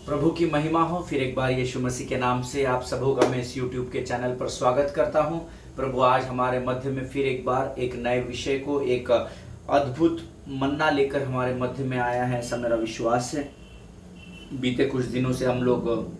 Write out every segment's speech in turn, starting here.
प्रभु की महिमा हो। फिर एक बार यीशु मसीह के नाम से आप सबों का मैं इस YouTube के चैनल पर स्वागत करता हूं। प्रभु आज हमारे मध्य में फिर एक बार एक नए विषय को, एक अद्भुत मन्ना लेकर हमारे मध्य में आया है, ऐसा मेरा विश्वास है। बीते कुछ दिनों से हम लोग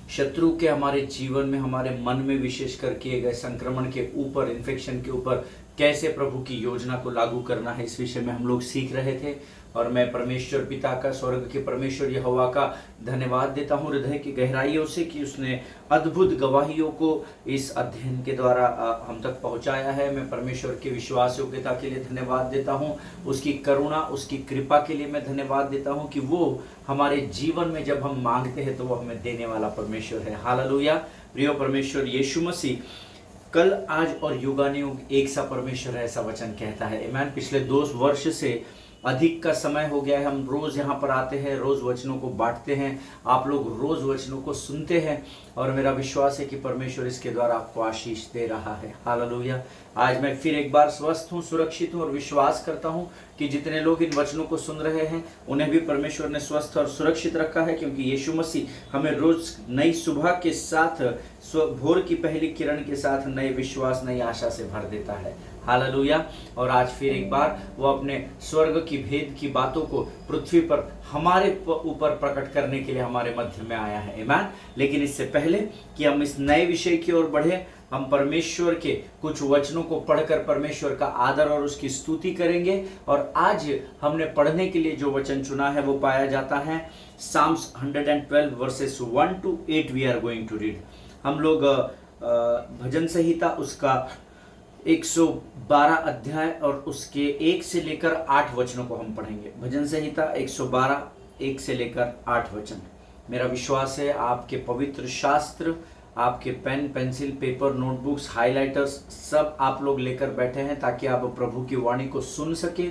शत्रु के हमारे जीवन में, हमारे मन में विशेषकर किए गए संक्रमण के ऊपर, इन्फेक्शन के ऊपर कैसे प्रभु की योजना को लागू करना है, इस विषय में हम लोग सीख रहे थे। और मैं परमेश्वर पिता का, स्वर्ग के परमेश्वर यहोवा का धन्यवाद देता हूँ हृदय की गहराइयों से कि उसने अद्भुत गवाहियों को इस अध्ययन के द्वारा हम तक पहुँचाया है। मैं परमेश्वर की विश्वास योग्यता के लिए धन्यवाद देता हूँ, उसकी करुणा, उसकी कृपा के लिए मैं धन्यवाद देता हूँ कि वो हमारे जीवन में जब हम मांगते हैं तो वो हमें देने वाला परमेश्वर है। हालेलुया। प्रिय परमेश्वर यीशु मसीह कल, आज और युगानुयुग एक सा परमेश्वर है, ऐसा वचन कहता है। आमीन। पिछले 2 वर्ष से अधिक का समय हो गया है, हम रोज़ यहाँ पर आते हैं, रोज़ वचनों को बांटते हैं, आप लोग रोज़ वचनों को सुनते हैं और मेरा विश्वास है कि परमेश्वर इसके द्वारा आपको आशीष दे रहा है। हालेलुया। आज मैं फिर एक बार स्वस्थ हूँ, सुरक्षित हूँ और विश्वास करता हूँ कि जितने लोग इन वचनों को सुन रहे हैं उन्हें भी परमेश्वर ने स्वस्थ और सुरक्षित रखा है, क्योंकि यीशु मसीह हमें रोज़ नई सुबह के साथ, भोर की पहली किरण के साथ नए विश्वास, नई आशा से भर देता है। हालेलुया। और आज फिर एक बार वो अपने स्वर्ग की भेद की बातों को पृथ्वी पर हमारे ऊपर प्रकट करने के लिए हमारे मध्य में आया है। आमीन। लेकिन इससे पहले कि हम इस नए विषय की ओर बढ़े, हम परमेश्वर के कुछ वचनों को पढ़कर परमेश्वर का आदर और उसकी स्तुति करेंगे। और आज हमने पढ़ने के लिए जो वचन चुना है वो पाया जाता है Psalms 112 verses 1 to 8 we are going to read. हम लोग भजन संहिता उसका 112 अध्याय और उसके 1 से लेकर 8 वचनों को हम पढ़ेंगे। भजन संहिता 112 1 से लेकर 8 वचन। मेरा विश्वास है आपके पवित्र शास्त्र, आपके pen, pencil, paper, notebooks, highlighters सब आप लोग लेकर बैठे हैं ताकि आप प्रभु की वाणी को सुन सके।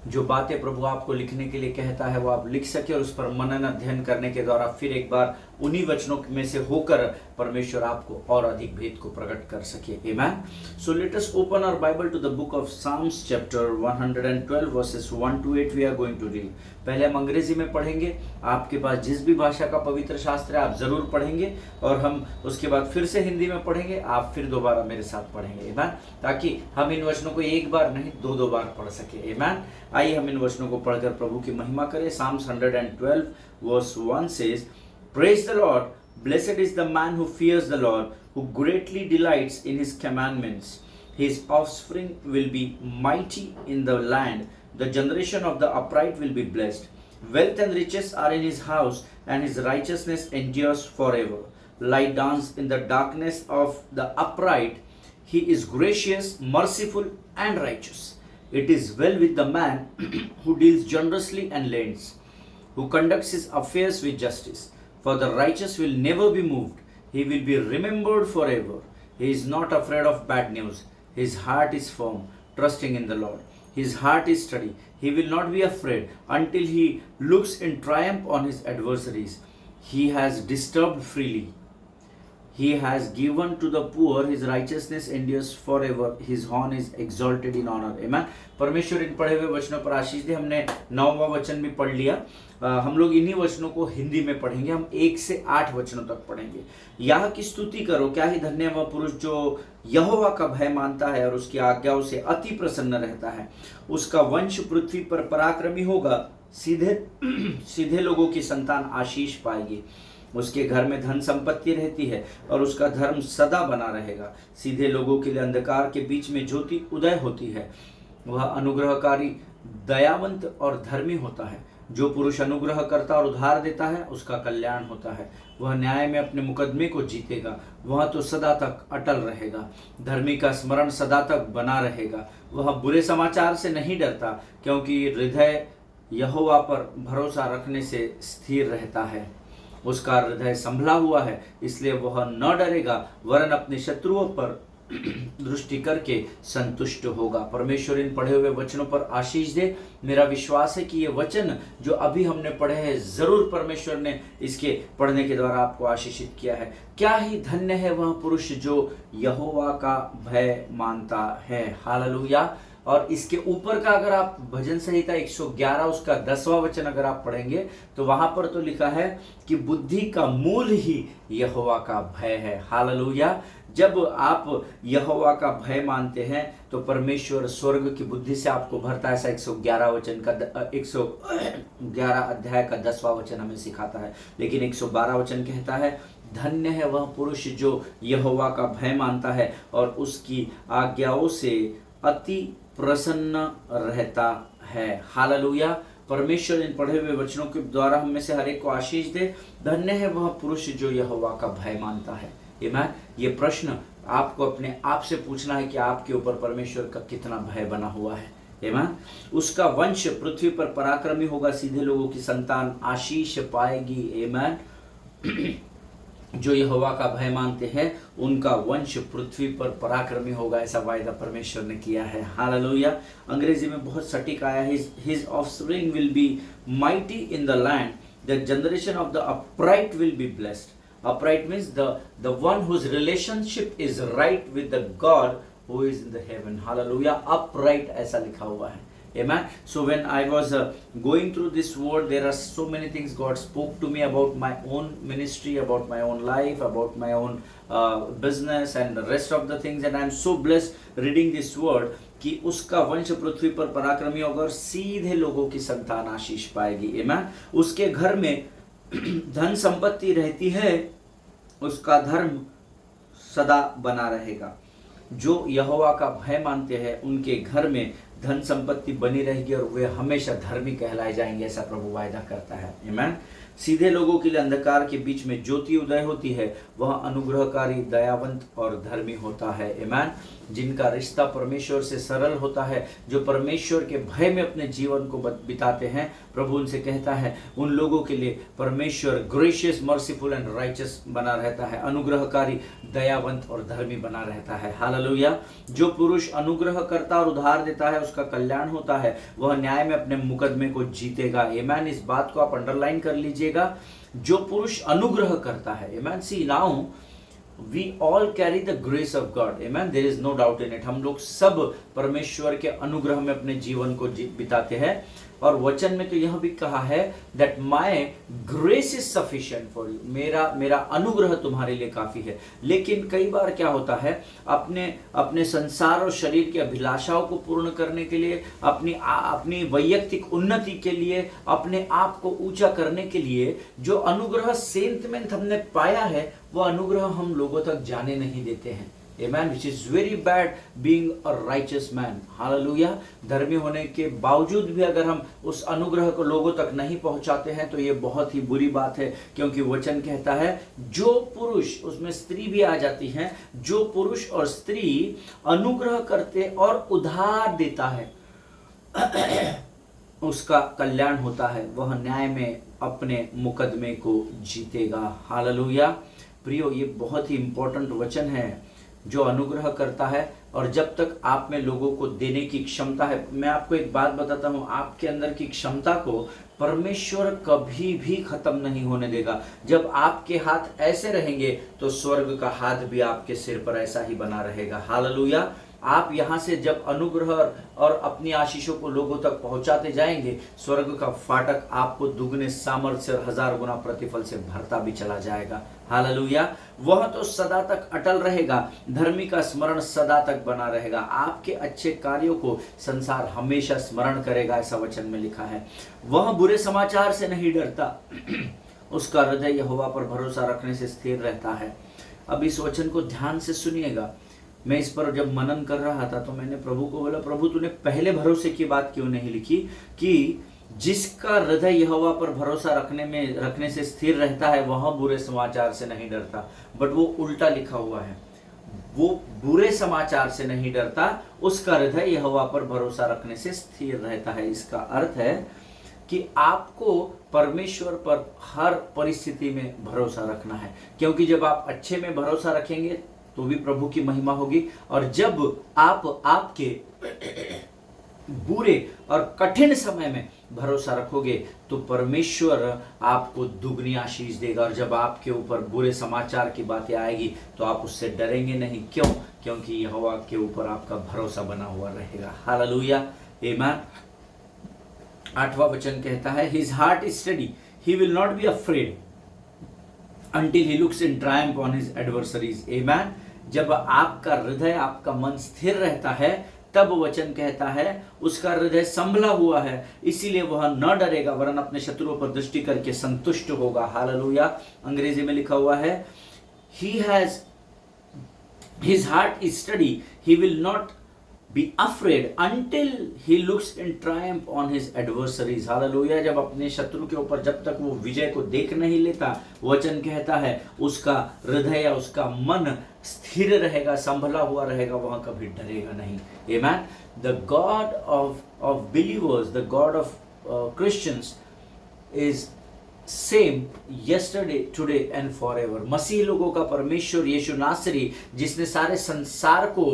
जो बातें प्रभु आपको लिखने के लिए कहता है वो आप लिख सके और उस पर मनन अध्ययन करने के द्वारा फिर एक बार उन्हीं वचनों में से होकर परमेश्वर आपको और अधिक भेद को प्रकट कर सके। आमीन। So let us open our Bible to the book of Psalms chapter 112 verses 1 to 8 we are going to read. पहले हम अंग्रेजी में पढ़ेंगे, आपके पास जिस भी भाषा का पवित्र शास्त्र है आप जरूर पढ़ेंगे, और हम उसके बाद फिर से हिंदी में पढ़ेंगे, आप फिर दोबारा मेरे साथ पढ़ेंगे। आमीन। ताकि हम इन वचनों को एक बार नहीं 2 बार पढ़ सके। आमीन। आइए हम इन वचनों को पढ़कर प्रभु की महिमा करें। Psalms 112 verse 1 says, Praise the Lord, blessed is the man who fears the Lord, who greatly delights in his commandments. His offspring will be mighty in the land, the generation of the upright will be blessed. Wealth and riches are in his house, and his righteousness endures forever. Light dawns in the darkness of the upright. He is gracious, merciful, and righteous. It is well with the man who deals generously and lends, who conducts his affairs with justice. For the righteous will never be moved. He will be remembered forever. He is not afraid of bad news. His heart is firm, trusting in the Lord. His heart is steady. He will not be afraid until he looks in triumph on his adversaries. He has disturbed freely. He has given to the poor. His righteousness endures forever. His horn is exalted in honor. Amen. परमेश्वर इन पढ़े हुए वचनों पर आशीष दे। हमने 9वां वचन भी पढ़ लिया। हम लोग इन्हीं वचनों को हिंदी में पढ़ेंगे। हम 1 से 8 वचनों तक पढ़ेंगे। यहाँ की स्तुति करो, क्या ही धन्य वह पुरुष जो यहोवा का भय मानता है और उसकी आज्ञाओं से अति प्रसन्न रहता है। उसका वंश पृथ्वी पर पराक्रमी होगा। सीधे लोगों की संतान आशीष पाएगी। उसके घर में धन संपत्ति रहती है और उसका धर्म सदा बना रहेगा। सीधे लोगों के लिए अंधकार के बीच में ज्योति उदय होती है। वह अनुग्रहकारी, दयावंत और धर्मी होता है। जो पुरुष अनुग्रह करता और उधार देता है उसका कल्याण होता है। वह न्याय में अपने मुकदमे को जीतेगा। वह तो सदा तक अटल रहेगा। धर्मी का स्मरण सदा तक बना रहेगा। वह बुरे समाचार से नहीं डरता, क्योंकि हृदय यहोवा पर भरोसा रखने से स्थिर रहता है। उसका हृदय संभला हुआ है, इसलिए वह न डरेगा, वरन अपने शत्रुओं पर दृष्टि करके संतुष्ट होगा। परमेश्वर इन पढ़े हुए वचनों पर आशीष दे। मेरा विश्वास है कि ये वचन जो अभी हमने पढ़े हैं जरूर परमेश्वर ने इसके पढ़ने के द्वारा आपको आशीषित किया है। क्या ही धन्य है वह पुरुष जो यहोवा का भय मानता है। हालेलुया। और इसके ऊपर का अगर आप भजन संहिता 111 उसका 10वां वचन अगर आप पढ़ेंगे तो वहां पर तो लिखा है कि बुद्धि का मूल ही यहोवा का भय है। हालेलुया। जब आप यहोवा का भय मानते हैं तो परमेश्वर स्वर्ग की बुद्धि से आपको भरता है। ऐसा 111 वचन का 111 अध्याय का 10वां वचन हमें सिखाता है। लेकिन 112 वचन कहता है, धन्य है वह पुरुष जो यहोवा का भय मानता है और उसकी आज्ञाओं से अति प्रसन्न रहता है। हालेलुया। परमेश्वर इन पढ़े हुए वचनों के द्वारा हम में से हर एक को आशीष दे। धन्य है वह पुरुष जो यहोवा का भय मानता है। आमीन। ये प्रश्न आपको अपने आप से पूछना है कि आपके ऊपर परमेश्वर का कितना भय बना हुआ है। आमीन। उसका वंश पृथ्वी पर पराक्रमी होगा, सीधे लोगों की संतान आशीष पाएगी। आमीन। जो यहोवा का भय मानते हैं उनका वंश पृथ्वी पर पराक्रमी होगा, ऐसा वायदा परमेश्वर ने किया है। हालेलुया। अंग्रेजी में बहुत सटीक आया है, his offspring will be mighty in the land, the generation of the upright will be blessed. Upright means the one whose relationship is right with the God who is in the heaven. Hallelujah. Upright ऐसा लिखा हुआ है। Amen. So when I was going through this word, there are so many things God spoke to me about my own ministry, about my own life, about my own business and the rest of the things, and I am so blessed reading this word कि उसका वंश पृथ्वी पर पराक्रमी होगा और सीधे लोगों की संतान आशीष पाएगी। Amen. उसके घर में धन संपत्ति रहती है, उसका धर्म सदा बना रहेगा। जो यहोवा का भय मानते हैं उनके घर में धन संपत्ति बनी रहेगी और वे हमेशा धर्मी कहलाए जाएंगे, ऐसा प्रभु वायदा करता है। आमीन। सीधे लोगों के लिए अंधकार के बीच में ज्योति उदय होती है, वह अनुग्रहकारी, दयावंत और धर्मी होता है। आमीन। जिनका रिश्ता परमेश्वर से सरल होता है, जो परमेश्वर के भय में अपने जीवन को बिताते हैं, प्रभु उनसे कहता है उन लोगों के लिए परमेश्वर ग्रेशियस, मर्सीफुल एंड राइचस बना रहता है, अनुग्रहकारी, दयावंत और धर्मी बना रहता है। हालेलुया। जो पुरुष अनुग्रह करता और उधार देता है उसका कल्याण होता है, वह न्याय में अपने मुकदमे को जीतेगा। आमीन। इस बात को आप अंडरलाइन कर लीजिएगा, जो पुरुष अनुग्रह करता है। आमीन। सी now we all carry the grace of God. Amen. There is no doubt in it. हम लोग सब परमेश्वर के अनुग्रह में अपने जीवन को बिताते हैं और वचन में तो यह भी कहा है that my grace is sufficient for you. मेरा अनुग्रह तुम्हारे लिए काफी है। लेकिन कई बार क्या होता है, अपने संसार और शरीर की अभिलाषाओं को पूर्ण करने के लिए, अपनी वैयक्तिक उन्नति के लिए, अपने आप को ऊंचा करने के लिए जो अनुग्रह सेंटमेंट हमने पाया है वो अनुग्रह हम लोगों तक जाने नहीं देते हैं। Amen, which is very bad being a righteous man. Hallelujah. धर्मी होने के बावजूद भी अगर हम उस अनुग्रह को लोगों तक नहीं पहुंचाते हैं तो ये बहुत ही बुरी बात है, क्योंकि वचन कहता है जो पुरुष, उसमें स्त्री भी आ जाती है, जो पुरुष और स्त्री अनुग्रह करते और उधार देता है उसका कल्याण होता है, वह न्याय में अपने मुकदमे को जीतेगा। हालेलुया। प्रियो, ये बहुत ही इंपॉर्टेंट वचन है। जो अनुग्रह करता है और जब तक आप में लोगों को देने की क्षमता है, मैं आपको एक बात बताता हूं, आपके अंदर की क्षमता को परमेश्वर कभी भी खत्म नहीं होने देगा। जब आपके हाथ ऐसे रहेंगे तो स्वर्ग का हाथ भी आपके सिर पर ऐसा ही बना रहेगा। हालेलुया। आप यहाँ से जब अनुग्रह और अपनी आशीषों को लोगों तक पहुंचाते जाएंगे, स्वर्ग का फाटक आपको दुगने सामर्थ्य से 1000 गुना प्रतिफल से भरता भी चला जाएगा। हालेलुया। वह तो सदा तक अटल रहेगा, धर्मी का स्मरण सदा तक बना रहेगा। आपके अच्छे कार्यों को संसार हमेशा स्मरण करेगा, ऐसा वचन में लिखा है। वह बुरे समाचार से नहीं डरता, उसका हृदय यहोवा पर भरोसा रखने से स्थिर रहता है। अब इस वचन को ध्यान से सुनिएगा। मैं इस पर जब मनन कर रहा था तो मैंने प्रभु को बोला, प्रभु तूने पहले भरोसे की बात क्यों नहीं लिखी कि जिसका हृदय यहोवा पर भरोसा रखने से स्थिर रहता है वह बुरे समाचार से नहीं डरता। बट वो उल्टा लिखा हुआ है, वो बुरे समाचार से नहीं डरता, उसका हृदय यहोवा पर भरोसा रखने से स्थिर रहता है। इसका अर्थ है कि आपको परमेश्वर पर हर परिस्थिति में भरोसा रखना है, क्योंकि जब आप अच्छे में भरोसा रखेंगे तो भी प्रभु की महिमा होगी, और जब आप आपके बुरे और कठिन समय में भरोसा रखोगे तो परमेश्वर आपको दुगनी आशीष देगा। और जब आपके ऊपर बुरे समाचार की बातें आएगी तो आप उससे डरेंगे नहीं। क्यों? क्योंकि यहोवा के ऊपर आपका भरोसा बना हुआ रहेगा। हालेलुया, आमीन। 8वां वचन कहता है, his heart is study, he will not be afraid until he looks in triumph on his adversaries, amen। जब आपका हृदय, आपका मन स्थिर रहता है, तब वचन कहता है उसका हृदय संभला हुआ है, इसीलिए वह न डरेगा वरन अपने शत्रुओं पर दृष्टि करके संतुष्ट होगा। हालेलुया। अंग्रेजी में लिखा हुआ है, he has his heart is steady, he will not be afraid until he looks in triumph on his adversaries। Hallelujah. जब अपने शत्रु के ऊपर जब तक वो विजय को देख नहीं लेता, वचन कहता है उसका हृदय या उसका मन स्थिर रहेगा, संभला हुआ रहेगा, वह कभी डरेगा नहीं। आमीन। The God of believers, the God of Christians is same yesterday, today and forever। मसीह लोगों का परमेश्वर यीशु नासरी, जिसने सारे संसार को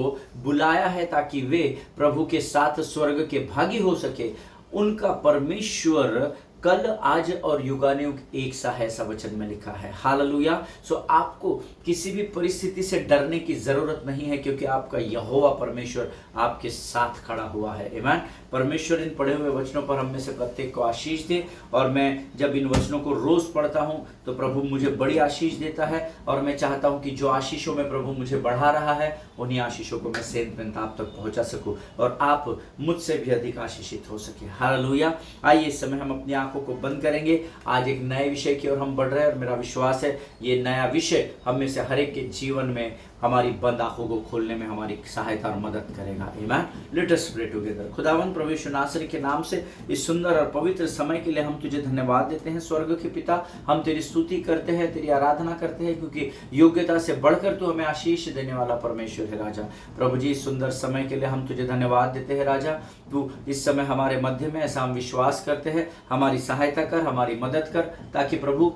बुलाया है ताकि वे प्रभु के साथ स्वर्ग के भागी हो सके, उनका परमेश्वर कल, आज और युगानुयुग एक सा है, ऐसा वचन में लिखा है। हालेलुया। सो आपको किसी भी परिस्थिति से डरने की जरूरत नहीं है, क्योंकि आपका यहोवा परमेश्वर आपके साथ खड़ा हुआ है। आमीन। परमेश्वर इन पढ़े हुए वचनों पर हम में से प्रत्येक को आशीष दे, और मैं जब इन वचनों को रोज पढ़ता हूं तो प्रभु मुझे बड़ी आशीष देता है, और मैं चाहता हूं कि जो आशीषों में प्रभु मुझे बढ़ा रहा है, उन्हीं आशीषों को मैं सेंत आप तक पहुंचा सकूं, और आप मुझसे भी अधिक आशीषित हो सके। हालेलुया। आइए इस समय हम अपनी आंखों को बंद करेंगे। आज एक नए विषय की ओर हम बढ़ रहे हैं, और मेरा विश्वास है ये नया विषय हम में से हर एक के जीवन में हमारी बंद आंखों को खोलने में हमारी सहायता और मदद करेगा। आमीन। Let us pray together. खुदावंद प्रभु यीशु नासरी के नाम से इस सुंदर और पवित्र समय के लिए हम तुझे धन्यवाद देते हैं। स्वर्ग के पिता, हम तेरी स्तुति करते हैं, तेरी आराधना करते हैं, क्योंकि योग्यता से बढ़कर तू हमें आशीष देने वाला परमेश्वर है। राजा प्रभु जी, इस सुंदर समय के लिए हम तुझे धन्यवाद देते हैं। राजा तू इस समय हमारे मध्य में, ऐसा हम विश्वास करते हैं, हमारी सहायता कर, हमारी मदद कर, ताकि प्रभु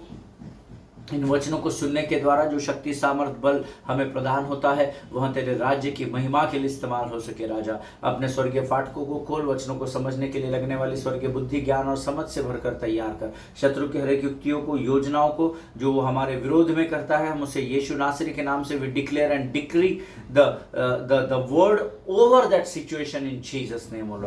इन वचनों को सुनने के द्वारा जो शक्ति, सामर्थ, बल हमें प्रदान होता है, वह तेरे राज्य की महिमा के लिए इस्तेमाल हो सके। राजा अपने स्वर्गीय फाटकों को खोल, वचनों को समझने के लिए लगने वाली स्वर्गीय बुद्धि, ज्ञान और समझ से भरकर तैयार कर। शत्रु के हर एक युक्तियों को, योजनाओं को जो वो हमारे विरोध में करता है, हम उसे यीशु नासरी के नाम से we declare and decree the word over that situation in Jesus name. O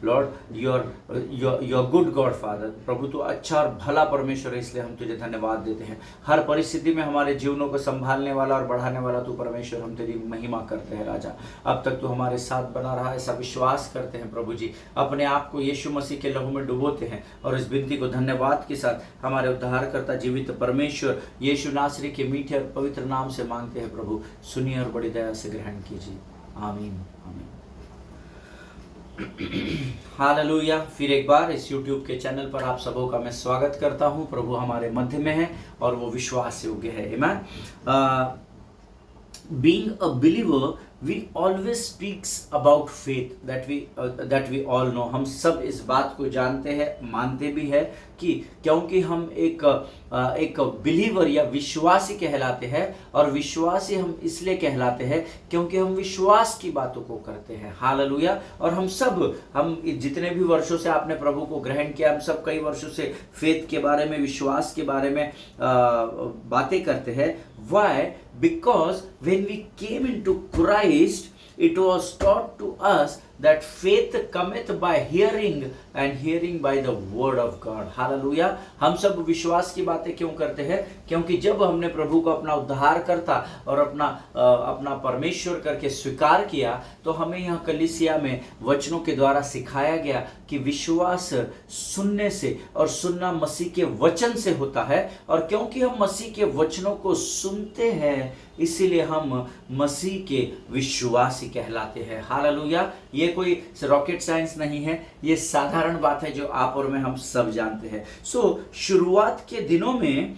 Lord your good God Father. प्रभु तू अच्छा और भला परमेश्वर है, इसलिए हम तुझे धन्यवाद देते हैं। हर परिस्थिति में हमारे जीवनों को संभालने वाला और बढ़ाने वाला तू परमेश्वर, हम तेरी महिमा करते हैं। राजा अब तक तू हमारे साथ बना रहा, ऐसा विश्वास करते हैं। प्रभु जी, अपने आप को यीशु मसीह के लहू में डुबोते हैं, और इस विनती को धन्यवाद के साथ हमारे उद्धारकर्ता जीवित परमेश्वर यीशु नासरी के मीठे और पवित्र नाम से मांगते हैं। प्रभु सुनिए और बड़ी दया से ग्रहण कीजिए। आमीन आमीन। हालेलुया। फिर एक बार इस YouTube के चैनल पर आप सबों का मैं स्वागत करता हूं। प्रभु हमारे मध्य में है और वो विश्वास योग्य है। आमीन। Being a believer, we always speaks about faith that we all know। हम सब इस बात को जानते हैं, मानते भी है कि क्योंकि हम एक बिलीवर या विश्वासी कहलाते हैं, और विश्वासी हम इसलिए कहलाते हैं क्योंकि हम विश्वास की बातों को करते हैं। हालेलुया। और हम जितने भी वर्षों से आपने प्रभु को ग्रहण किया, हम सब कई वर्षों से फेथ के बारे में, विश्वास के बारे में बातें करते हैं। Why? Because when we came into Christ, it was taught to us that faith cometh by hearing and hearing by the word of God। Hallelujah. हम सब विश्वास की बातें क्यों करते हैं? क्योंकि जब हमने प्रभु को अपना उद्धार करता और अपना परमेश्वर करके स्वीकार किया, तो हमें यहाँ कलीसिया में वचनों के द्वारा सिखाया गया कि विश्वास सुनने से, और सुनना मसीह के वचन से होता है। और क्योंकि हम मसीह के वचनों को सुनते हैं, इसीलिए हम मसीह के विश्वासी कहलाते हैं। हालेलुया। ये कोई रॉकेट साइंस नहीं है, ये साधारण बात है जो आप और मैं हम सब जानते हैं। शुरुआत के दिनों में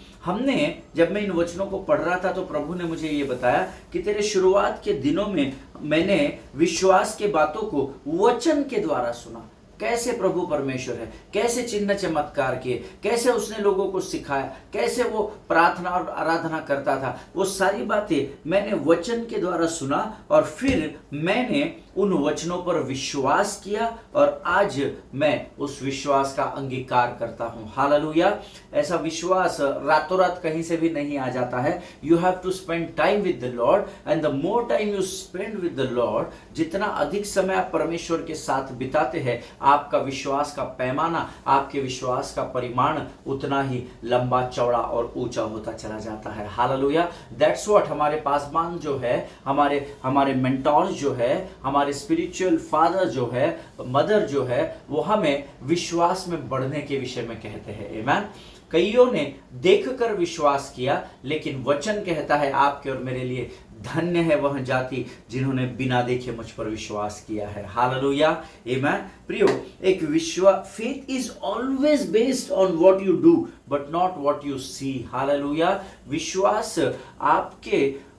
जब मैं इन वचनों को पढ़ रहा था, तो प्रभु ने मुझे ये बताया कि तेरे शुरुआत के दिनों में मैंने विश्वास के बातों को वचन के द्वारा सुना। कैसे प्रभु परमेश्वर है, कैसे चिन्ह चमत्कार किए, कैसे उसने लोगों को सिखाया, कैसे वो प्रार्थना और आराधना करता था, वो सारी बातें मैंने वचन के द्वारा सुना। और फिर मैंने उन वचनों पर विश्वास किया और आज मैं उस विश्वास का अंगीकार करता हूं। हालेलुया। ऐसा विश्वास रातों रात कहीं से भी नहीं आ जाता है। You have to spend time with the Lord, and the more time you spend with the Lord, जितना अधिक समय आप परमेश्वर के साथ बिताते हैं, आपका विश्वास का पैमाना, आपके विश्वास का परिमाण उतना ही लंबा चौड़ा और ऊंचा होता चला जाता है। हालेलुया। दैट्स व्हाट हमारे पासवान जो है, हमारे मेंटोर्स जो है, हमारे स्पिरिचुअल फादर जो है, मदर जो है, वो हमें विश्वास में बढ़ने के विषय में कहते हैं। आमीन। कईयों ने देखकर विश्वास किया, लेकिन वचन कहता है आपके और मेरे लिए धन्य है वह जाति जिन्होंने बिना देखे मुझ पर विश्वास किया है। हालेलुया। आमीन। प्रियो, एक faith is always based on what you do but not what you see. हालेलुया। विश्वास आपके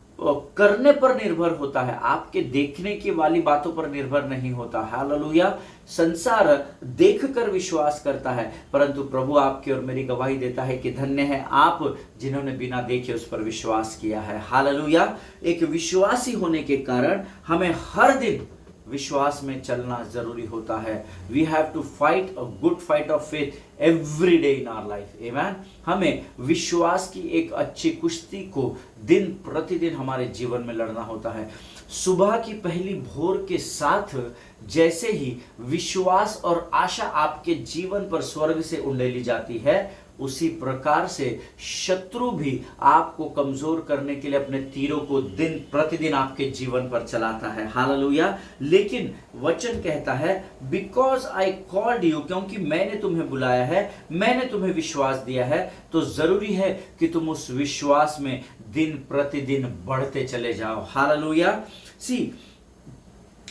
करने पर निर्भर होता है, आपके देखने की वाली बातों पर निर्भर नहीं होता। हालेलुया। संसार देखकर विश्वास करता है, परंतु प्रभु आपकी और मेरी गवाही देता है कि धन्य है आप जिन्होंने बिना देखे उस पर विश्वास किया है। हालेलुया। एक विश्वासी होने के कारण हमें हर दिन विश्वास में चलना जरूरी होता है। We have to fight a good fight of faith every day in our life. आमीन। हमें विश्वास की एक अच्छी कुश्ती को दिन प्रतिदिन हमारे जीवन में लड़ना होता है। सुबह की पहली भोर के साथ जैसे ही विश्वास और आशा आपके जीवन पर स्वर्ग से उंडेली जाती है, उसी प्रकार से शत्रु भी आपको कमजोर करने के लिए अपने तीरों को दिन प्रतिदिन आपके जीवन पर चलाता है। हालेलुया। लेकिन वचन कहता है बिकॉज आई कॉल्ड यू, क्योंकि मैंने तुम्हें बुलाया है, मैंने तुम्हें विश्वास दिया है, तो जरूरी है कि तुम उस विश्वास में दिन प्रतिदिन बढ़ते चले जाओ। हालेलुया। See,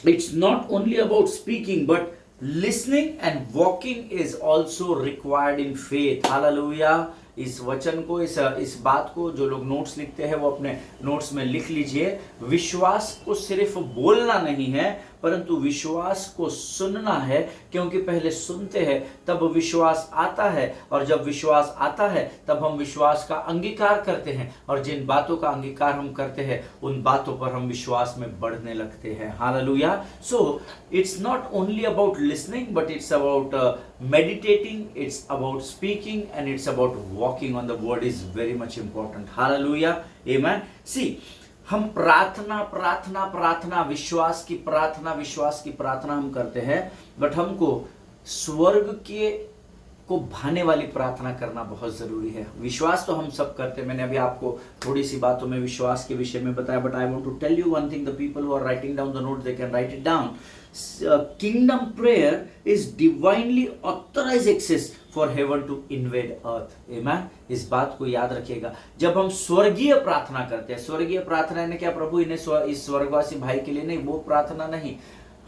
it's not only about speaking but listening and walking is also required in faith. Hallelujah. इस वचन को, इस बात को जो लोग नोट्स लिखते हैं वो अपने नोट्स में लिख लीजिए। विश्वास को सिर्फ बोलना नहीं है, परंतु विश्वास को सुनना है, क्योंकि पहले सुनते हैं तब विश्वास आता है, और जब विश्वास आता है तब हम विश्वास का अंगीकार करते हैं, और जिन बातों का अंगीकार हम करते हैं उन बातों पर हम विश्वास में बढ़ने लगते हैं। Hallelujah. So it's not only about listening but it's about meditating, it's about speaking, and it's about walking on the word is very much important. Hallelujah. Amen. See, हम प्रार्थना विश्वास की प्रार्थना हम करते हैं, बट हमको स्वर्ग के को भाने वाली प्रार्थना करना बहुत जरूरी है। विश्वास तो हम सब करते हैं, मैंने अभी आपको थोड़ी सी बातों में विश्वास के विषय में बताया, but I want to tell you one thing, the people who are writing down the note, they can write it down. Kingdom prayer is divinely authorized access for heaven to invade earth. Amen. इस बात को याद रखिएगा। जब हम स्वर्गीय प्रार्थना करते हैं, स्वर्गीय प्रार्थना ने क्या प्रभु इन्हें इस स्वर्गवासी भाई के लिए नहीं, वो प्रार्थना नहीं।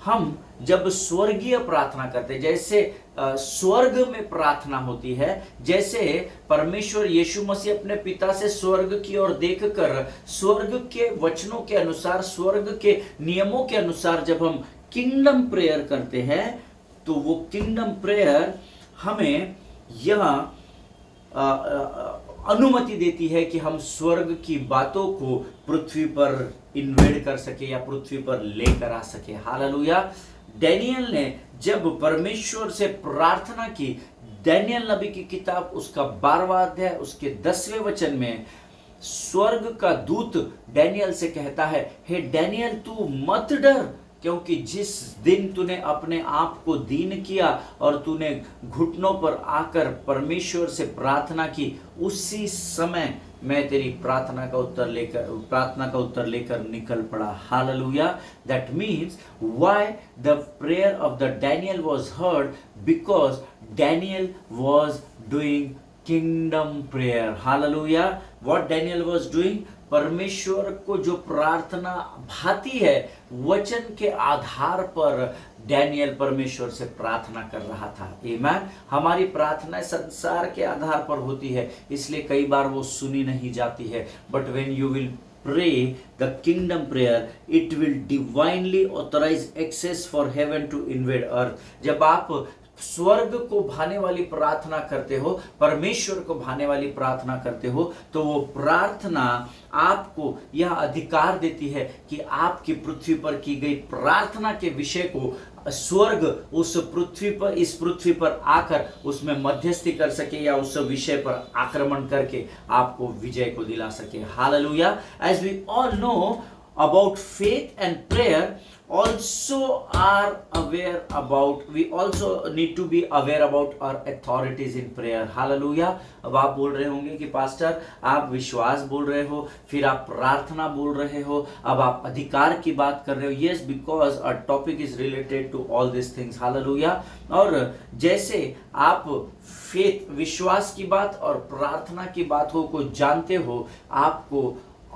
हम जब स्वर्गीय प्रार्थना करते हैं, जैसे स्वर्ग में प्रार्थना होती है, जैसे परमेश्वर यीशु मसीह अपने पिता से स्वर्ग की ओर देखकर स्वर्ग के वचनों के अनुसार, स्वर्ग के नियमों के अनुसार जब हम किंगडम प्रेयर करते हैं, तो वो किंगडम प्रेयर हमें यह अनुमति देती है कि हम स्वर्ग की बातों को पृथ्वी पर इन्वेड कर सके या पृथ्वी पर लेकर आ सके। हालेलुया। डैनियल ने जब परमेश्वर से प्रार्थना की, डैनियल नबी की किताब उसका 12वां अध्याय उसके 10वें वचन में स्वर्ग का दूत डैनियल से कहता है, हे डैनियल तू मत डर, क्योंकि जिस दिन तूने अपने आप को दीन किया और तूने घुटनों पर आकर परमेश्वर से प्रार्थना की, उसी समय मैं तेरी प्रार्थना का उत्तर लेकर निकल पड़ा। Hallelujah. That means why the prayer of the Daniel was heard, because Daniel was doing kingdom prayer. Hallelujah. What Daniel was doing, परमेश्वर को जो प्रार्थना भाती है, वचन के आधार पर डैनियल परमेश्वर से प्रार्थना कर रहा था। आमीन। हमारी प्रार्थनाएं संसार के आधार पर होती है, इसलिए कई बार वो सुनी नहीं जाती है, but when you will pray the kingdom prayer, it will divinely authorize access for heaven to invade earth. जब आप स्वर्ग को भाने वाली प्रार्थना करते हो, परमेश्वर को भाने वाली प्रार्थना करते हो, तो वो प्रार्थना आपको यह अधिकार देती है कि आपकी पृथ्वी पर की गई प्रार्थना के विषय को स्वर्ग उस पृथ्वी पर, इस पृथ्वी पर आकर उसमें मध्यस्थी कर सके या उस विषय पर आक्रमण करके आपको विजय को दिला सके। हालेलुया। As we all know about faith and prayer, also are aware about, we also need to be aware about our authorities in prayer. Hallelujah. अब आप बोल रहे होंगे कि पास्टर आप विश्वास बोल रहे हो, फिर आप प्रार्थना बोल रहे हो, अब आप अधिकार की बात कर रहे हो। Yes, because our topic is related to all these things. Hallelujah. और जैसे आप फेथ, विश्वास की बात और प्रार्थना की बातों को जानते हो, आपको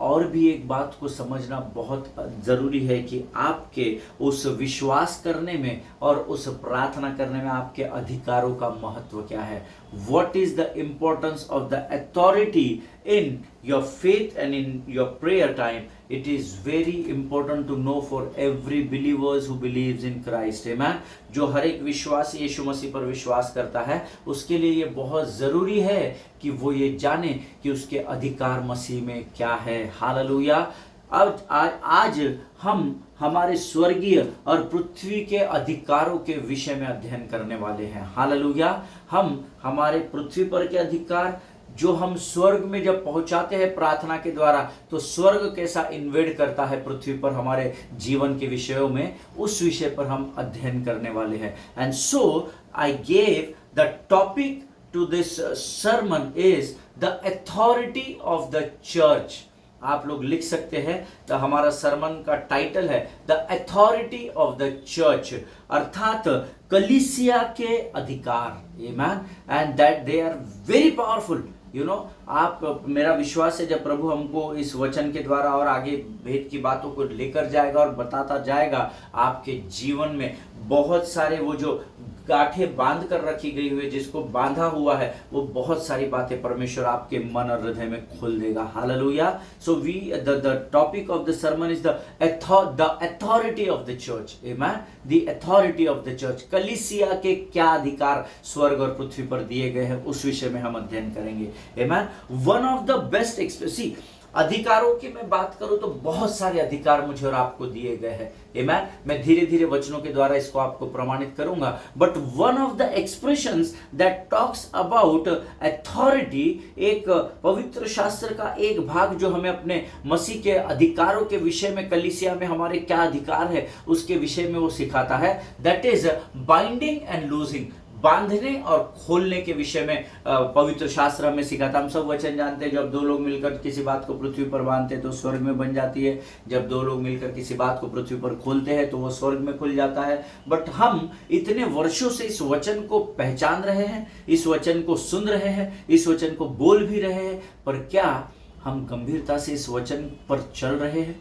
और भी एक बात को समझना बहुत ज़रूरी है कि आपके उस विश्वास करने में और उस प्रार्थना करने में आपके अधिकारों का महत्व क्या है। What is the importance of the authority in your faith and in your prayer time? It is very important to know for every believers who believes in Christ. Amen. जो हर एक विश्वासी यीशु मसीह पर विश्वास करता है, उसके लिए ये बहुत ज़रूरी है कि वो ये जाने कि उसके अधिकार मसीह में क्या है। हालेलुया। अब आज हम हमारे स्वर्गीय और पृथ्वी के अधिकारों के विषय में अध्ययन करने वाले हैं। हालेलुया। हम हमारे पृथ्वी पर के अधिकार जो हम स्वर्ग में जब पहुंचाते हैं प्रार्थना के द्वारा, तो स्वर्ग कैसा इन्वेड करता है पृथ्वी पर हमारे जीवन के विषयों में, उस विषय पर हम अध्ययन करने वाले हैं। And so I gave the topic to this sermon is the authority of the church. आप लोग लिख सकते हैं, तो हमारा सरमन का टाइटल है the authority of the church, अर्थात कलीसिया के अधिकार। Amen. And that they are very powerful. You know, आप, मेरा विश्वास है जब प्रभु हमको इस वचन के द्वारा और आगे भेद की बातों को लेकर जाएगा और बताता जाएगा, आपके जीवन में बहुत सारे वो जो गांठें बांध कर रखी गई हुई, जिसको बांधा हुआ है, वो बहुत सारी बातें परमेश्वर आपके मन और हृदय में खोल देगा। हालेलुया। So we the topic of the sermon is the authority of the church. Amen. The authority of the church, कलीसिया के क्या अधिकार स्वर्ग और पृथ्वी पर दिए गए हैं, उस विषय में हम अध्ययन करेंगे। आमेन। वन ऑफ द बेस्ट एक्सप्रेसी, अधिकारों की मैं बात करूं तो बहुत सारे अधिकार मुझे और आपको दिए गए हैं। आमेन। मैं धीरे धीरे वचनों के द्वारा इसको आपको प्रमाणित करूंगा, but one of the expressions that talks about authority, एक पवित्र शास्त्र का एक भाग जो हमें अपने मसीह के अधिकारों के विषय में, कलीसिया में हमारे क्या अधिकार है उसके विषय में वो सिखाता है। That is binding and losing, बांधने और खोलने के विषय में पवित्र शास्त्र हमें सिखाता। हम सब वचन जानते हैं, जब दो लोग मिलकर किसी बात को पृथ्वी पर बांधते हैं तो स्वर्ग में बन जाती है, जब दो लोग मिलकर किसी बात को पृथ्वी पर खोलते हैं तो वो स्वर्ग में खुल जाता है। बट हम इतने वर्षों से इस वचन को पहचान रहे हैं, इस वचन को सुन रहे हैं, इस वचन को बोल भी रहे हैं, पर क्या हम गंभीरता से इस वचन पर चल रहे हैं?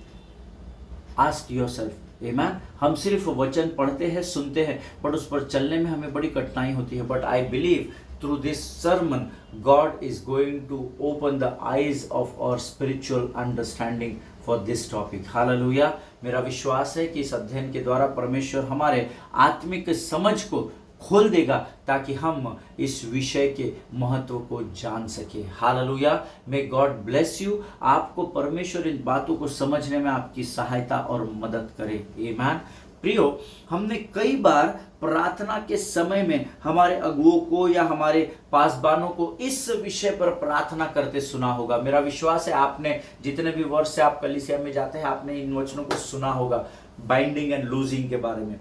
Ask yourself. आमेन। हम सिर्फ वचन पढ़ते हैं, सुनते हैं, बट उस पर चलने में हमें बड़ी कठिनाई होती है। But I believe through this sermon God is going to open the eyes of our spiritual understanding for this topic. Hallelujah. मेरा विश्वास है कि इस अध्ययन के द्वारा परमेश्वर हमारे आत्मिक समझ को खोल देगा ताकि हम इस विषय के महत्व को जान सके। Hallelujah. May God bless you. आपको परमेश्वर इन बातों को समझने में आपकी सहायता और मदद करे। आमीन। प्रियो, हमने कई बार प्रार्थना के समय में हमारे अगुओं को या हमारे पासबानों को इस विषय पर प्रार्थना करते सुना होगा। मेरा विश्वास है आपने जितने भी वर्ष से आप कलीसिया में जाते हैं, आपने इन वचनों को सुना होगा, बाइंडिंग एंड लूजिंग के बारे में,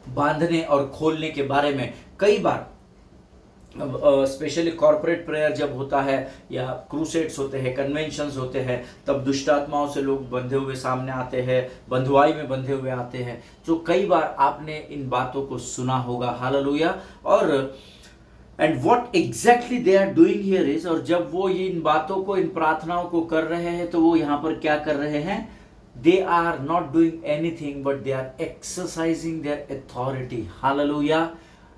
बांधने और खोलने के बारे में। कई बार स्पेशली कॉर्पोरेट प्रेयर जब होता है या क्रूसेड्स होते हैं, कन्वेंशंस होते हैं, तब दुष्ट आत्माओं से लोग बंधे हुए सामने आते हैं, बंधुआई में बंधे हुए आते हैं। तो कई बार आपने इन बातों को सुना होगा। हालेलुया। और and what exactly they are doing here is, और जब वो ये इन बातों को, इन प्रार्थनाओं को कर रहे हैं, तो वो यहाँ पर क्या कर रहे हैं? They are not doing anything but they are exercising their authority. Hallelujah.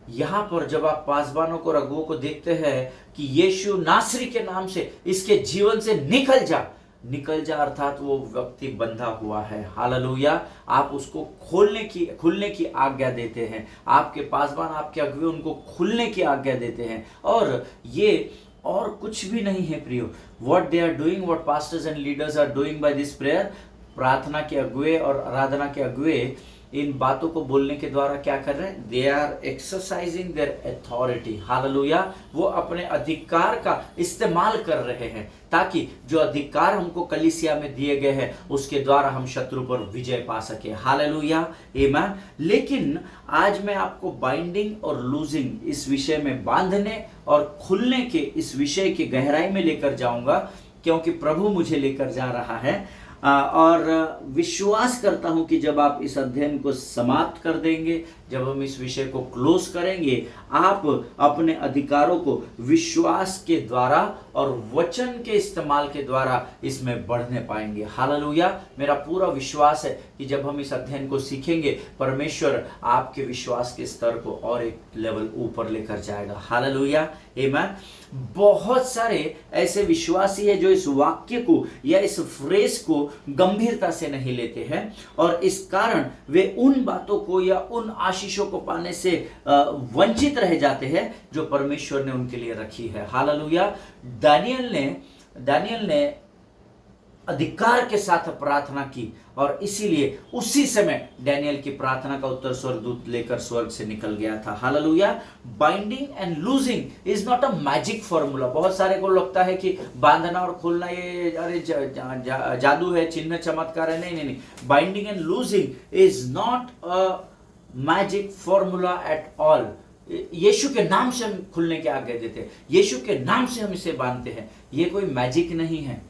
यहाँ पर जब आप पासबानों को, रगुओं को देखते हैं कि यीशु नासरी के नाम से इसके जीवन से निकल जा, निकल जा, अर्थात वो व्यक्ति बंधा हुआ है। हालेलुया। आप उसको खुलने की आज्ञा देते हैं। आपके पासवान, आपके अगुवे उनको खुलने की आज्ञा देते हैं। और ये और कुछ भी नहीं है प्रियो, what they are doing, what pastors and leaders are doing by this prayer, प्रार्थना के अगुवे और आराधना के अगुवे इन बातों को बोलने के द्वारा क्या कर रहे हैं? They are exercising their authority. हालेलुया। वो अपने अधिकार का इस्तेमाल कर रहे हैं, ताकि जो अधिकार हमको कलीसिया में दिए गए हैं उसके द्वारा हम शत्रु पर विजय पा सके। हालेलुया, आमीन। लेकिन आज मैं आपको बाइंडिंग और लूजिंग इस विषय में, बांधने और खुलने के इस विषय की गहराई में लेकर जाऊंगा, क्योंकि प्रभु मुझे लेकर जा रहा है। और विश्वास करता हूं कि जब आप इस अध्ययन को समाप्त कर देंगे, जब हम इस विषय को क्लोज करेंगे, आप अपने अधिकारों को विश्वास के द्वारा और वचन के इस्तेमाल के द्वारा इसमें बढ़ने पाएंगे। हालेलुया। मेरा पूरा विश्वास है कि जब हम इस अध्ययन को सीखेंगे, परमेश्वर आपके विश्वास के स्तर को और एक लेवल ऊपर लेकर जाएगा। हालेलुया, आमीन। बहुत सारे ऐसे विश्वासी है जो इस वाक्य को या इस फ्रेज को गंभीरता से नहीं लेते हैं, और इस कारण वे उन बातों को या उन आशीषों को पाने से वंचित रह जाते हैं जो परमेश्वर ने उनके लिए रखी है। हालेलुया। दानियल ने अधिकार के साथ प्रार्थना की, और इसीलिए उसी समय डैनियल की प्रार्थना का उत्तर स्वर्गदूत लेकर स्वर्ग से निकल गया था। Hallelujah. Binding and loosing is not a magic formula. बहुत सारे को लगता है कि बांधना और खोलना ये अरे जादू है, चिन्ह चमत्कार है। नहीं। Binding and loosing is not a magic formula at all. यीशु के नाम से हम खुलने की आज्ञा देते हैं, यीशु के नाम से हम इसे बांधते हैं। ये कोई मैजिक नहीं है।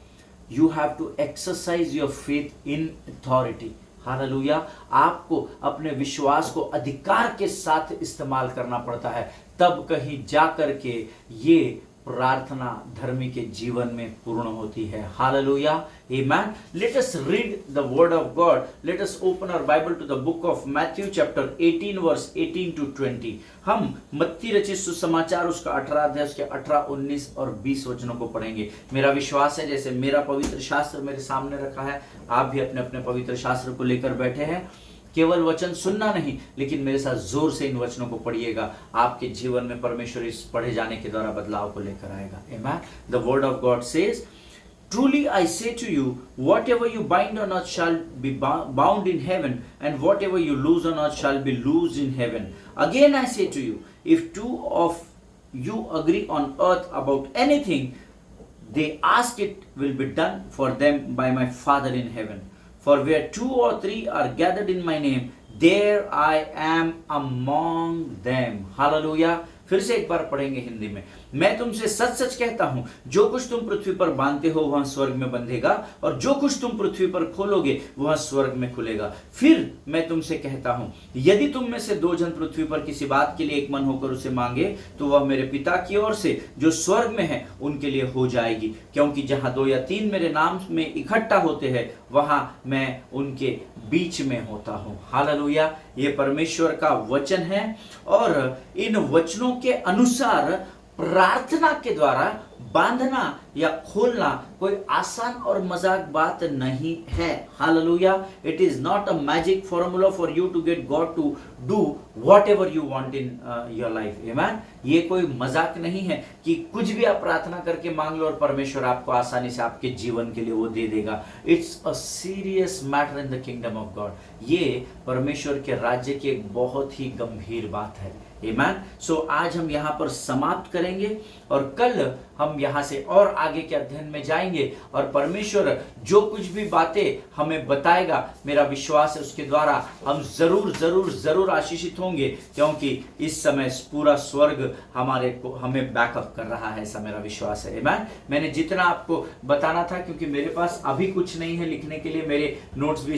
You have to exercise your faith in authority. Hallelujah. आपको अपने विश्वास को अधिकार के साथ इस्तेमाल करना पड़ता है, तब कहीं जा करके ये प्रार्थना धर्मी के जीवन में पूर्ण होती है। हालेलुया, आमीन। Let us read the word of God. Let us open our Bible to the book of Matthew chapter 18 verse 18 to 20। हम मत्ती रचित सुसमाचार उसका 18 अध्याय उसके 18, 19 और 20 वचनों को पढ़ेंगे। मेरा विश्वास है जैसे मेरा पवित्र शास्त्र मेरे सामने रखा है, आप भी अपने अपने पवित्र शास्त्र को लेकर बैठे हैं। केवल वचन सुनना नहीं, लेकिन मेरे साथ जोर से इन वचनों को पढ़िएगा। आपके जीवन में परमेश्वर इस पढ़े जाने के द्वारा बदलाव को लेकर आएगा। आमीन। The word of God says, Truly I say to you, whatever you bind on earth shall be bound in heaven, and whatever you loose on earth shall be loosed in heaven. Again I say to you, if two of you agree on earth about anything they ask, it will be done for them by my Father in heaven. For where 2 or 3 are gathered in my name, there I am among them. Hallelujah. फिर से एक बार पढ़ेंगे हिंदी में। मैं तुमसे सच सच कहता हूं, जो कुछ तुम पृथ्वी पर बांधते हो वहां स्वर्ग में बंधेगा, और जो कुछ तुम पृथ्वी पर खोलोगे वहां स्वर्ग में खुलेगा। फिर मैं तुमसे कहता हूं, यदि तुम में से 2 जन पृथ्वी पर किसी बात के लिए एक मन होकर उसे मांगे, तो वह मेरे पिता की ओर से जो स्वर्ग में है उनके लिए हो जाएगी। क्योंकि जहां 2 या 3 मेरे नाम में इकट्ठा होते हैं, वहां मैं उनके बीच में होता हूं। हालेलुया। ये परमेश्वर का वचन है, और इन वचनों के अनुसार प्रार्थना के द्वारा बांधना या खोलना कोई आसान और मजाक बात नहीं है। हालेलुया। It is not a magic formula for you to get God to do whatever you want in your life. आमीन। ये कोई मजाक नहीं है कि कुछ भी आप प्रार्थना करके मांग लो और परमेश्वर आपको आसानी से आपके जीवन के लिए वो दे देगा। It's a serious matter in the kingdom of God. ये परमेश्वर के राज्य की एक बहुत ही गंभीर बात है। आमीन। सो आज हम यहाँ पर समाप्त करेंगे, और कल हम यहाँ से और आगे के अध्ययन में जाएंगे, और परमेश्वर जो कुछ भी बातें हमें बताएगा, मेरा विश्वास है उसके द्वारा हम जरूर जरूर जरूर आशीषित होंगे, क्योंकि इस समय पूरा स्वर्ग हमें बैकअप कर रहा है, ऐसा मेरा विश्वास है। आमीन। मैंने जितना आपको बताना था, क्योंकि मेरे पास अभी कुछ नहीं है लिखने के लिए, मेरे नोट्स भी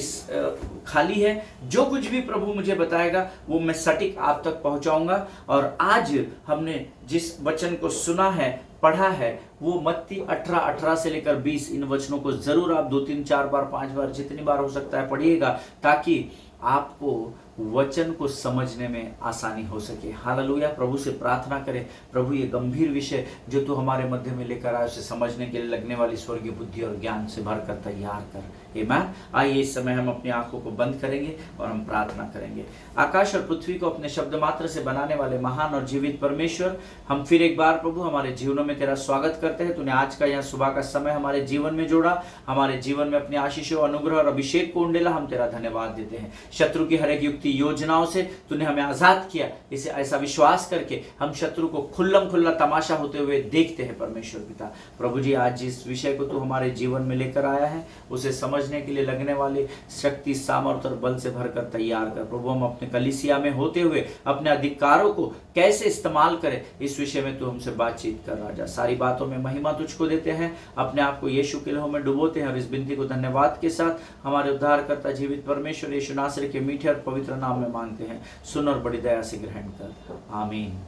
खाली है। जो कुछ भी प्रभु मुझे बताएगा वो मैं सटीक आप तक पहुंचाऊंगा। और आज हमने जिस वचन को सुना है, पढ़ा है, वो मत्ती 18 से लेकर 20, इन वचनों को जरूर आप 2, 3, 4 बार, 5 बार, जितनी बार हो सकता है पढ़िएगा, ताकि आपको वचन को समझने में आसानी हो सके। हालेलुया। प्रभु से प्रार्थना करें, प्रभु ये गंभीर विषय जो तू हमारे मध्य में लेकर आया उसे समझने के लिए लगने वाली स्वर्गीय बुद्धि और ज्ञान से भरकर तैयार कर। आमीन। आइए इस समय हम अपनी आंखों को बंद करेंगे और हम प्रार्थना करेंगे। आकाश और पृथ्वी को अपने शब्द मात्र से बनाने वाले महान और जीवित परमेश्वर, हम फिर एक बार प्रभु हमारे जीवनों में तेरा स्वागत करते हैं। तूने आज का यह सुबह का समय हमारे जीवन में जोड़ा, हमारे जीवन में अपनी आशीषों, अनुग्रह और अभिषेक को उंडेला। हम तेरा धन्यवाद देते हैं। शत्रु की हर एक युक्ति योजनाओं से तूने हमें आजाद किया। इसे ऐसा विश्वास करके हम शत्रु को खुल्लम खुल्ला तमाशा होते हुए देखते हैं। परमेश्वर पिता प्रभु जी, आज जिस विषय को तू हमारे जीवन में लेकर आया है उसे समझने के लिए लगने वाली शक्ति, सामर्थ और बल से भरकर तैयार कर। प्रभु हम अपने कलीसिया में होते हुए अपने अधिकारों को कैसे इस्तेमाल करें, इस विषय में तू हमसे बातचीत कर राजा। सारी बातों में महिमा तुझको देते हैं, अपने आप को यीशु के लहू में डुबोते हैं और इस विनती को धन्यवाद के साथ हमारे उद्धारकर्ता जीवित परमेश्वर यीशु नासरी के मीठे और पवित्र नाम में मांगते हैं। सुन और बड़ी दया से ग्रहण कर। आमीन।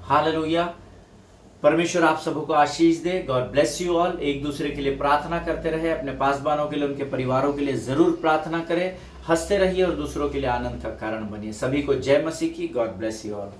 हालेलुया। परमेश्वर आप सबको को आशीष दे। God bless you all. एक दूसरे के लिए प्रार्थना करते रहे, अपने पासबानों के लिए, उनके परिवारों के लिए जरूर प्रार्थना करें। हंसते रहिए और दूसरों के लिए आनंद का कारण बनिए। सभी को जय मसीह की। God bless you all.